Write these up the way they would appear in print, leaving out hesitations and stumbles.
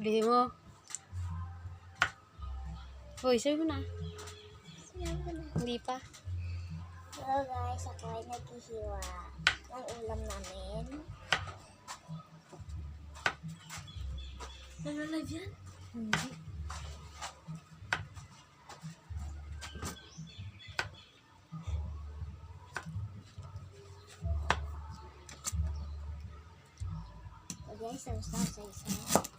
Bibihin mo. Hoy, sabi mo na. Hindi pa. Hello guys, ako ay naghihiwa ng ulam namin. Nalalive yan? Hindi. So guys, tapos na sa isa.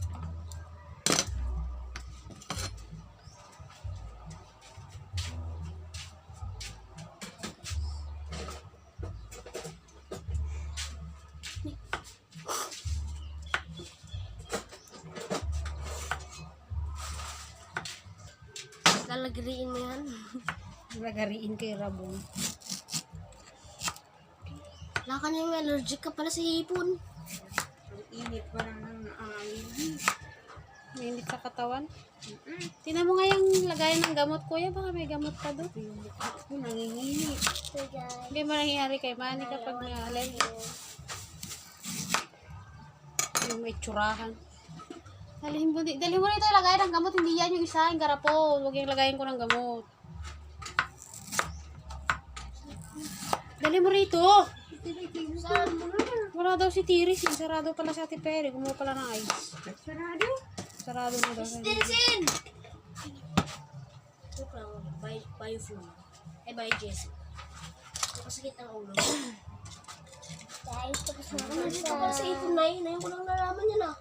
Lalagriin mo yan. Lagariin kay Rabong. Wala ka na yung allergic ka pala sa hipon. Ang init pa ng angin. Mainit sa katawan. Tingnan mo nga yung lagayan ng gamot, kuya. Baka may gamot pa doon. Yung mukha ko nangingini. So guys, Hindi mo nangyayari kay Manny kapag naalay. Yung may tsurahan. Dalhin mo dito yung lagayan ng gamot. Hindi yan yung isa, yung garapon. Huwag yung lagayan ko ng gamot. Dali mo rito. saan mo na? Wala daw si Tiris. Sarado pala sa Ate Peri. Kumuha pala ng ice. Sarado? Sarado na daw. Tirisin! Joke lang, by phone. Ay, by Jessie. Nakasakit ang ulo. Guys, tapos na ako. Nandito pala sa ipon na yun. Ayun ko lang nalaman yan ah.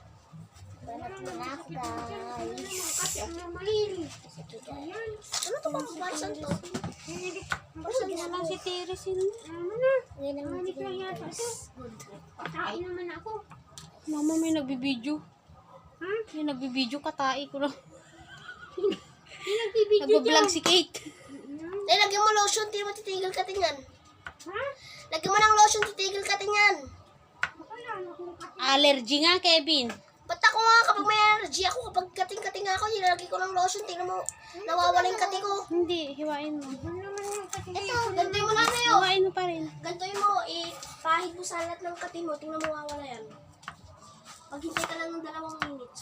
Banat mo na ako guys. Kasi ang mamahili. Ito guys. Ano to bang basan to? Basta na lang si Tiris yun. Ano na? Ngayon ang Manik lang matigay yata guys. to. Pakain naman ako. Mama, may nagbibideo. Ha? May nagbibideo, katai ko lang. Nagbibidyo Nagbablog si Kate. Ay, lagyan mo lotion. Hindi mo titigil ka tingnan. Ha? Lagyan mo ng lotion. Titigil ka tingnan. Wala na akong Allergy nga, Kevin. Ba't ako nga kapag may allergy ako, kapag kating-kating ako, nilalagay ko ng lotion. Tingnan mo, nawawala yung kati ko. Hindi, hiwain mo. Ano naman yung katingin Ito, gantoy mo na tayo. Hiwain mo pa rin. Gantoy mo, ipahid mo sa lahat ng kati mo. Tingnan mo, mawawala yan. Maghintay ka lang ng 2 minutes.